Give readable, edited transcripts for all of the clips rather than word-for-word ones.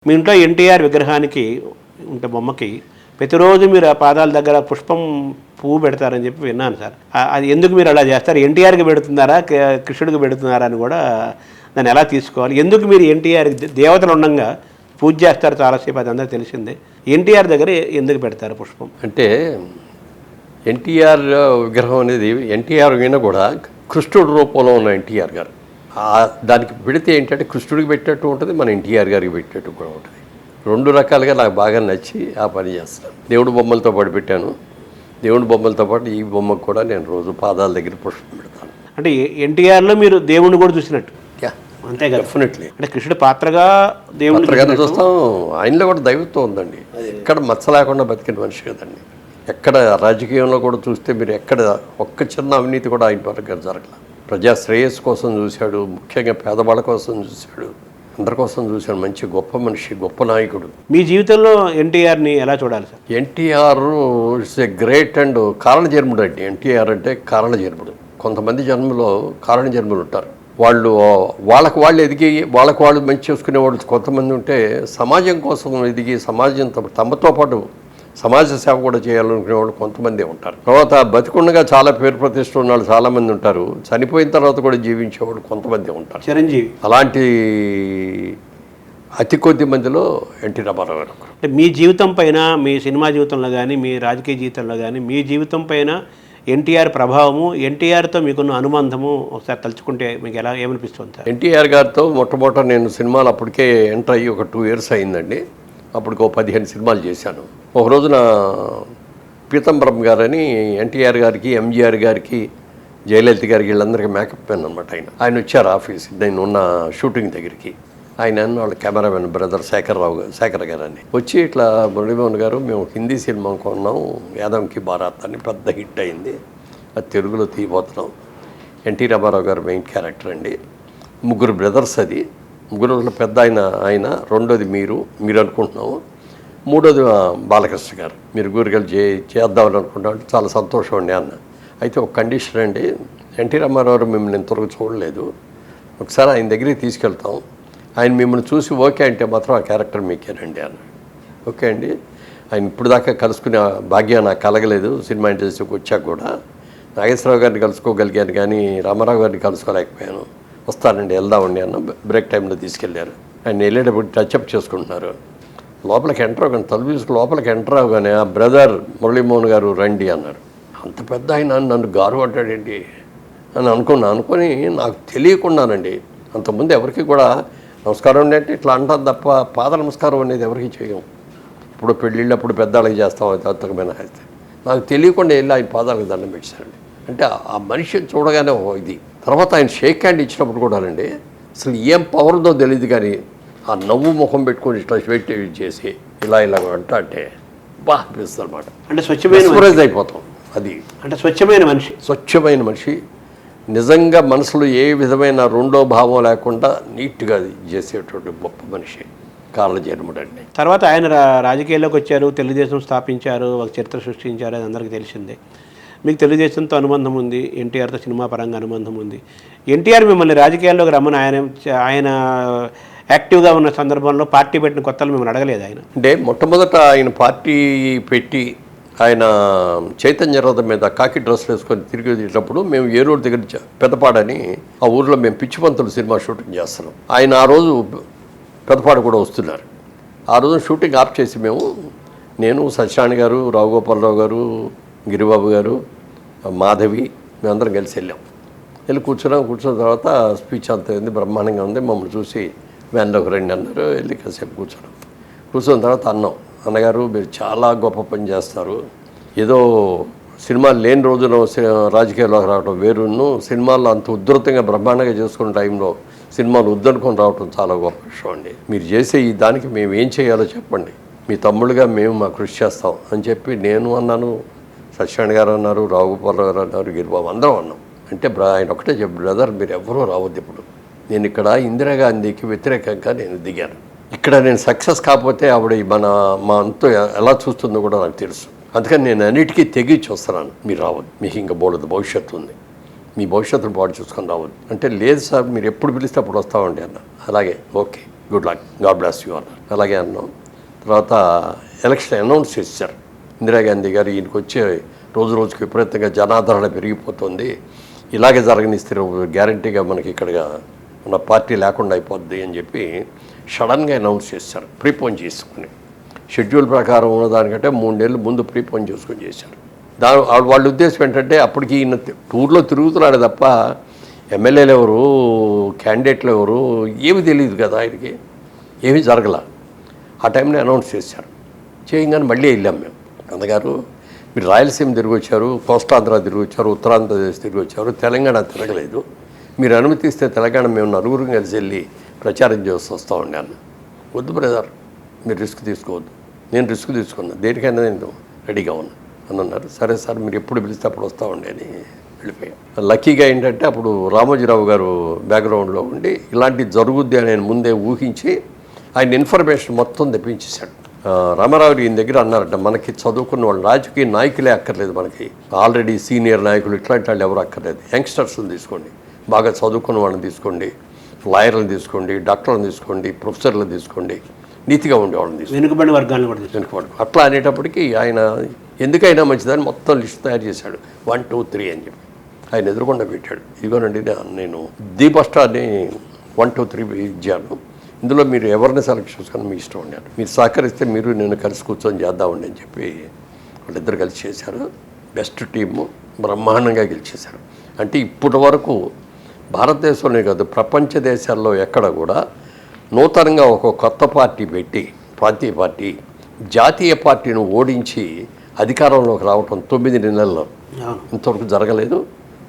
మీ ఇంట్లో ఎన్టీఆర్ విగ్రహానికి ఉంటే బొమ్మకి ప్రతిరోజు మీరు ఆ పాదాల దగ్గర పుష్పం పువ్వు పెడతారని చెప్పి విన్నాను సార్. అది ఎందుకు మీరు అలా చేస్తారు? ఎన్టీఆర్కి పెడుతున్నారా, కృష్ణుడికి పెడుతున్నారా అని కూడా దాన్ని ఎలా తీసుకోవాలి? ఎందుకు మీరు ఎన్టీఆర్ దేవతలు ఉండగా పూజ చేస్తారు చాలాసేపు, అది అందరూ తెలిసిందే. ఎన్టీఆర్ దగ్గర ఎందుకు పెడతారు పుష్పం? అంటే ఎన్టీఆర్ విగ్రహం అనేది ఎన్టీఆర్ అయినా కూడా కృష్ణుడి రూపంలో ఉన్న ఎన్టీఆర్ గారు దానికి పెడితే ఏంటంటే కృష్ణుడికి పెట్టినట్టు ఉంటుంది, మన ఎన్టీఆర్ గారికి పెట్టినట్టు కూడా ఉంటుంది. రెండు రకాలుగా నాకు బాగా నచ్చి ఆ పని చేస్తాను. దేవుడి బొమ్మలతో పాటు పెట్టాను. దేవుడి బొమ్మలతో పాటు ఈ బొమ్మకు కూడా నేను రోజు పాదాల దగ్గర పుష్పం పెడతాను. అంటే ఎన్టీఆర్లో మీరు దేవుడిని కూడా చూసినట్టు? అంతే కదా, డెఫినెట్లీ. అంటే కృష్ణుడి పాత్రగా దేవుడిని చూస్తాం. ఆయనలో కూడా దైవత్వం ఉందండి. ఎక్కడ మచ్చ లేకుండా బతికిన మనిషి కదండి. ఎక్కడ రాజకీయంలో కూడా చూస్తే మీరు ఎక్కడ ఒక్క చిన్న అవినీతి కూడా ఆయన వరకు జరగల. ప్రజా శ్రేయస్సు కోసం చూశాడు, ముఖ్యంగా పేదవాళ్ళ కోసం చూశాడు, అందరి కోసం చూశాడు. మంచి గొప్ప మనిషి, గొప్ప నాయకుడు. మీ జీవితంలో ఎన్టీఆర్ని ఎలా చూడాలి sir? NTR it's a great and కారణజన్ముడు అండి. ఎన్టీఆర్ అంటే కారణజన్ముడు. కొంతమంది జన్మలో కారణజన్ములు ఉంటారు. వాళ్ళకు వాళ్ళు ఎదిగి వాళ్ళకు వాళ్ళు మంచి చేసుకునేవాళ్ళు కొంతమంది ఉంటే, సమాజం కోసం ఎదిగి సమాజం తమతో పాటు సమాజ సేవ కూడా చేయాలనుకునే వాళ్ళు కొంతమంది ఉంటారు. తర్వాత బతికుండగా చాలా పేరు ప్రతిష్ట ఉన్న వాళ్ళు చాలామంది ఉంటారు. చనిపోయిన తర్వాత కూడా జీవించేవాళ్ళు కొంతమంది ఉంటారు. చిరంజీవి అలాంటి అతి కొద్ది మందిలో ఎన్టీ రామారావు గారు. అంటే మీ జీవితం పైన, మీ సినిమా జీవితంలో కానీ, మీ రాజకీయ జీవితంలో కానీ, మీ జీవితం పైన ఎన్టీఆర్ ప్రభావము, ఎన్టీఆర్తో మీకున్న అనుబంధము ఒకసారి తలుచుకుంటే మీకు ఏమనిపిస్తుంది సార్? ఎన్టీఆర్ గారితో మొట్టమొదట నేను సినిమాలు అప్పటికే ఎంటర్ అయ్యి ఒక 2 years అయిందండి. అప్పటికి 15 సినిమాలు చేశాను. ఒక రోజున పీతాంబరం గారని ఎన్టీఆర్ గారికి, ఎంజీఆర్ గారికి, జయలలిత గారికి వీళ్ళందరికీ మేకప్ మ్యాన్ అనమాట. ఆయన వచ్చారు ఆఫీస్, నేను ఉన్న షూటింగ్ దగ్గరికి. ఆయన వాళ్ళ కెమెరామెన్ బ్రదర్ శేఖర్ గారు అని వచ్చి, ఇట్లా మురళీమోహన్ గారు, మేము హిందీ సినిమా కొన్నాం, యాదవ్కి బారాత్ అని పెద్ద హిట్ అయింది, అది తెలుగులో తీయబోతున్నాం. ఎన్టీ రామారావు గారు మెయిన్ క్యారెక్టర్ అండి. 3 బ్రదర్స్, అది 3 పెద్ద ఆయన, రెండోది మీరు అనుకుంటున్నాము, 3వది బాలకృష్ణ గారు, మీరు గురికలు చేద్దామని అనుకుంటాం. చాలా సంతోషం అండి అన్న. అయితే ఒక కండిషన్ అండి, ఎన్టీ రామారావు గారు మిమ్మల్ని ఇంతవరకు చూడలేదు, ఒకసారి ఆయన దగ్గరికి తీసుకెళ్తాం, ఆయన మిమ్మల్ని చూసి ఓకే అంటే మాత్రం ఆ క్యారెక్టర్ మీకేనండి అన్న. ఓకే అండి. ఆయన ఇప్పుడు దాకా కలుసుకునే భాగ్యం నాకు కలగలేదు. సినిమా ఇండస్ట్రీకి వచ్చాక కూడా నాగేశ్వరరావు గారిని కలుసుకోగలిగాను, కానీ రామారావు గారిని కలుసుకోలేకపోయాను. వస్తానండి, వెళ్దామండి అన్న. బ్రేక్ టైంలో తీసుకెళ్లారు. ఆయన వెళ్ళేటప్పుడు టచ్అప్ చేసుకుంటున్నారు. లోపలికి ఎంటర్ అవ్వగానే, తలుపు తీసుకుని లోపలికి ఎంటర్ అవ్వగానే, ఆ బ్రదర్ మురళీమోహన్ గారు రండి అన్నారు. అంత పెద్ద ఆయన నన్ను గారు అంటాడేంటి అని అనుకుని నాకు తెలియకుండానండి, అంతకుముందు ఎవరికి కూడా నమస్కారం అంటే ఇట్లా అంటాం తప్ప పాద నమస్కారం అనేది ఎవరికి చేయం. ఇప్పుడు పెళ్ళిళ్ళప్పుడు పెద్దవాళ్ళకి చేస్తాం, అత్తకమైన అయితే నాకు తెలియకుండా వెళ్ళి ఆయన పాదాలకు దండం పెట్టారండి. అంటే ఆ మనిషిని చూడగానే ఇది. తర్వాత ఆయన షేక్ హ్యాండ్ ఇచ్చినప్పుడు కూడా అండి, అసలు ఏం పవర్ ఉందో తెలియదు, కానీ ఆ నవ్వు ముఖం పెట్టుకొని ఇట్లా వెయిట్ చేసి ఇలా అంటే బాగా అనిపిస్తుంది అనమాట. అంటే స్వచ్ఛమైన సర్ప్రైజ్ అయిపోతాం. అది అంటే స్వచ్ఛమైన మనిషి నిజంగా మనసులో ఏ విధమైన రెండో భావం లేకుండా నీట్గా చేసేటువంటి గొప్ప మనిషి కారణజన్ముడు అండి. తర్వాత ఆయన రాజకీయాల్లోకి వచ్చారు, తెలుగుదేశం స్థాపించారు, ఒక చరిత్ర సృష్టించారు, అది అందరికీ తెలిసిందే. మీకు తెలుగుదేశంతో అనుబంధం ఉంది, ఎన్టీఆర్తో సినిమా పరంగా అనుబంధం ఉంది. ఎన్టీఆర్ మిమ్మల్ని రాజకీయాల్లోకి రమ్మని ఆయన యాక్టివ్గా ఉన్న సందర్భంలో పార్టీ పెట్టిన కొత్తలు మిమ్మల్ని అడగలేదు ఆయన? అంటే మొట్టమొదట ఆయన పార్టీ పెట్టి ఆయన చైతన్య రథం మీద కాకి డ్రెస్లు వేసుకొని తిరిగి వెళ్ళేటప్పుడు మేము ఏలూరు దగ్గర పెద్దపాడని ఆ ఊరిలో మేము పిచ్చిపంతులు సినిమా షూటింగ్ చేస్తున్నాం. ఆయన ఆ రోజు పెద్దపాడు కూడా వస్తున్నారు. ఆ రోజు షూటింగ్ ఆఫ్ చేసి నేను సత్యనారాయణ గారు, రావుగోపాలరావు గారు, గిరిబాబు గారు, మాధవి, మేమందరం కలిసి వెళ్ళి కూర్చున్న తర్వాత స్పీచ్ అంత ఉంది, బ్రహ్మాండంగా ఉంది. మమ్మల్ని చూసి వ్యాన్లోకి రండి అన్నారు. వెళ్ళి కాసేపు కూర్చున్న తర్వాత అన్నగారు మీరు చాలా గొప్ప పని చేస్తారు, ఏదో సినిమాలు లేని రోజున రాజకీయాల్లోకి రావడం వేరును, సినిమాల్లో అంత ఉధృతంగా బ్రహ్మాండంగా చేసుకున్న టైంలో సినిమాలు వద్దనుకొని రావడం చాలా గొప్ప విషయం అండి. మీరు చేసే ఈ దానికి మేము ఏం చేయాలో చెప్పండి, మీ తమ్ముళ్ళుగా మేము మా కృషి చేస్తాం అని చెప్పి నేను అన్నాను, సత్యనారాయణ గారు అన్నారు, రావుగోపాలరావు గారు అన్నారు, గిరిబాబు అందరం అన్నాం. అంటే ఆయన ఒకటే చెప్పు, బ్రదర్ మీరు ఎవరూ రావద్దు, ఇప్పుడు నేను ఇక్కడ ఇందిరాగాంధీకి వ్యతిరేకంగా నేను దిగాను, ఇక్కడ నేను సక్సెస్ కాకపోతే ఆవిడ మా అంతా ఎలా చూస్తుందో కూడా నాకు తెలుసు, అందుకని నేను అన్నిటికీ తెగించి వస్తున్నాను, మీరు రావద్దు, మీకు ఇంకా బోలదు భవిష్యత్తు ఉంది, మీ భవిష్యత్తును పాటు చూసుకొని రావద్దు అంటే, లేదు సార్ మీరు ఎప్పుడు పిలిస్తే అప్పుడు వస్తామండి అన్న. అలాగే okay good luck, God bless you అన్నారు. అలాగే అన్నాం. తర్వాత ఎలక్షన్ అనౌన్స్ చేశారు. ఇందిరాగాంధీ గారు ఈయనకి వచ్చే రోజు రోజుకి విపరీతంగా జనాదరణ పెరిగిపోతుంది, ఇలాగే జరగనిస్తే గ్యారంటీగా మనకి ఇక్కడ మన పార్టీ లేకుండా అయిపోద్ది అని చెప్పి సడన్గా అనౌన్స్ చేశారు. ప్రీపోన్ చేసుకుని షెడ్యూల్ ప్రకారం ఉన్న దానికంటే 3 నెలలు ముందు ప్రీపోన్ చేసుకొని చేశారు. వాళ్ళ ఉద్దేశం ఏంటంటే అప్పటికి ఈయన టూర్లో తిరుగుతున్నాడు తప్ప ఎమ్మెల్యేలు ఎవరు, క్యాండిడేట్లు ఎవరు ఏమి తెలియదు కదా, ఆయనకి ఏమీ జరగల. ఆ టైంలో అనౌన్స్ చేశారు. చేయగానే మళ్ళీ వెళ్ళాం మేము. అన్నగారు మీరు రాయలసీమ తిరిగి వచ్చారు, కోస్తాంధ్ర తిరిగి వచ్చారు, ఉత్తరాంధ్రప్రదేశ్ తిరిగి వచ్చారు, తెలంగాణ తిరగలేదు, మీరు అనుమతిస్తే తెలంగాణ మేము నలుగురు కలిసి వెళ్ళి ప్రచారం చేస్తూ వస్తామండి అన్న. వద్దు బ్రదర్, మీరు రిస్క్ తీసుకోవద్దు. నేను రిస్క్ తీసుకున్నా, దేనికైనా నేను రెడీగా ఉన్నా అని అన్నారు. సరే సార్ మీరు ఎప్పుడు పిలిస్తే అప్పుడు వస్తామండి అని వెళ్ళిపోయాం. లక్కీగా ఏంటంటే అప్పుడు రామోజీరావు గారు బ్యాక్గ్రౌండ్లో ఉండి ఇలాంటి జరుగుద్ది అని ఆయన ముందే ఊహించి ఆయన ఇన్ఫర్మేషన్ మొత్తం తెప్పించేశాడు. రామారావు ఈయన దగ్గర అన్నారట, మనకి చదువుకున్న వాళ్ళు రాజకీయ నాయకులే అక్కర్లేదు, మనకి ఆల్రెడీ సీనియర్ నాయకులు ఇట్లాంటి వాళ్ళు ఎవరు అక్కర్లేదు, యంగ్స్టర్స్ని తీసుకోండి, బాగా చదువుకున్న వాళ్ళని తీసుకోండి, లాయర్లను తీసుకోండి, డాక్టర్లను తీసుకోండి, ప్రొఫెసర్లను తీసుకోండి, నీతిగా ఉండేవాళ్ళని తీసుకోండి, వెనుకబడిన వర్గాలను కూడా వెనుకబడి. అట్లా అనేటప్పటికీ ఆయన ఎందుకైనా మంచిదని మొత్తం లిస్ట్ తయారు చేశాడు. 1, 2, 3 అని చెప్పి ఆయన ఎదురుకుండా పెట్టాడు. ఇదిగోనండి నేను దీపస్టార్ని 1, 2, 3 ఇచ్చాను, ఇందులో మీరు ఎవరిని సెలెక్ట్ చేసుకొని మీ ఇష్టం ఉండాలి, మీరు సహకరిస్తే మీరు నేను కలిసి కూర్చొని చేద్దామండి అని చెప్పి వాళ్ళిద్దరు కలిసి చేశారు. బెస్ట్ టీము బ్రహ్మాండంగా గెలిచేశారు. అంటే ఇప్పటి వరకు భారతదేశంలో కాదు ప్రపంచ దేశాల్లో ఎక్కడ కూడా నూతనంగా ఒక కొత్త పార్టీ పెట్టి ప్రాంతీయ పార్టీ జాతీయ పార్టీని ఓడించి అధికారంలోకి రావటం 9 నెలల్లో ఇంతవరకు జరగలేదు.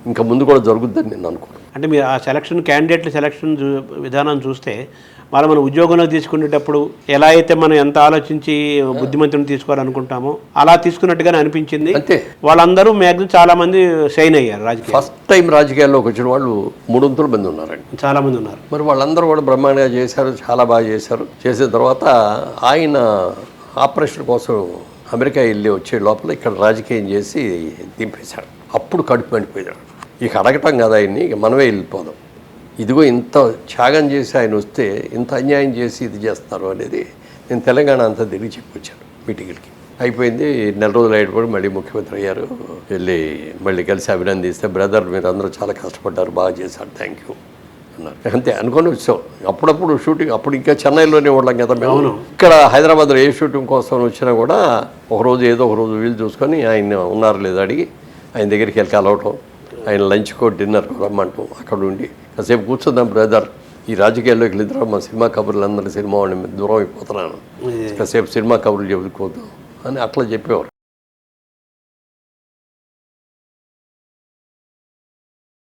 ఇంకా ముందు కూడా జరుగుద్దని నేను అనుకున్నాను. అంటే మీరు ఆ క్యాండిడేట్ల సెలక్షన్ విధానం చూస్తే మనం ఉద్యోగంలో తీసుకునేటప్పుడు ఎలా అయితే మనం ఎంత ఆలోచించి బుద్ధిమంతుని తీసుకోవాలనుకుంటామో అలా తీసుకున్నట్టుగానే అనిపించింది. అంతే. వాళ్ళందరూ మ్యాక్సిమం చాలా మంది షైన్ అయ్యారు. రాజకీయ ఫస్ట్ టైం రాజకీయాల్లోకి వచ్చిన వాళ్ళు 300 మంది ఉన్నారండి. చాలా మంది ఉన్నారు. మరి వాళ్ళందరూ కూడా బ్రహ్మాండంగా చేశారు, చాలా బాగా చేశారు. చేసిన తర్వాత ఆయన ఆపరేషన్ కోసం అమెరికా వెళ్ళి వచ్చే లోపల ఇక్కడ రాజకీయం చేసి దింపేశారు. అప్పుడు కడుపు మండిపోయాడు. ఇక అడగటం కదా ఆయన్ని, ఇక మనమే వెళ్ళిపోదాం, ఇదిగో ఇంత త్యాగం చేసి ఆయన వస్తే ఇంత అన్యాయం చేసి ఇది చేస్తారు అనేది నేను తెలంగాణ అంతా తిరిగి చెప్పొచ్చాను మీటింగ్లకి. అయిపోయింది. 4 రోజులు అయినప్పుడు మళ్ళీ ముఖ్యమంత్రి అయ్యారు. వెళ్ళి మళ్ళీ కలిసి అభినందిస్తే, బ్రదర్ మీరు అందరూ చాలా కష్టపడ్డారు, బాగా చేశారు, థ్యాంక్ యూ అన్నారు. అంతే అనుకొని వచ్చాం. అప్పుడప్పుడు షూటింగ్ అప్పుడు ఇంకా చెన్నైలోనే ఉన్నాం కదా మేము. ఇక్కడ హైదరాబాద్లో ఏ షూటింగ్ కోసం వచ్చినా కూడా ఒకరోజు ఏదో ఒక రోజు వీలు చూసుకొని ఆయన ఉన్నారు లేదో అడిగి ఆయన దగ్గరికి వెళ్ళి కలవటం, ఆయన లంచ్కో డిన్నర్కో రమ్మంటాం, అక్కడ ఉండి కాసేపు కూర్చుందాం బ్రదర్, ఈ రాజకీయాల్లోకి వెళ్ళిద్దరం మా సినిమా కబుర్లు అందరూ సినిమా వాళ్ళని దూరం అయిపోతున్నాను, కాసేపు సినిమా కబుర్లు చెప్పుకోవద్దు అని అట్లా చెప్పేవారు.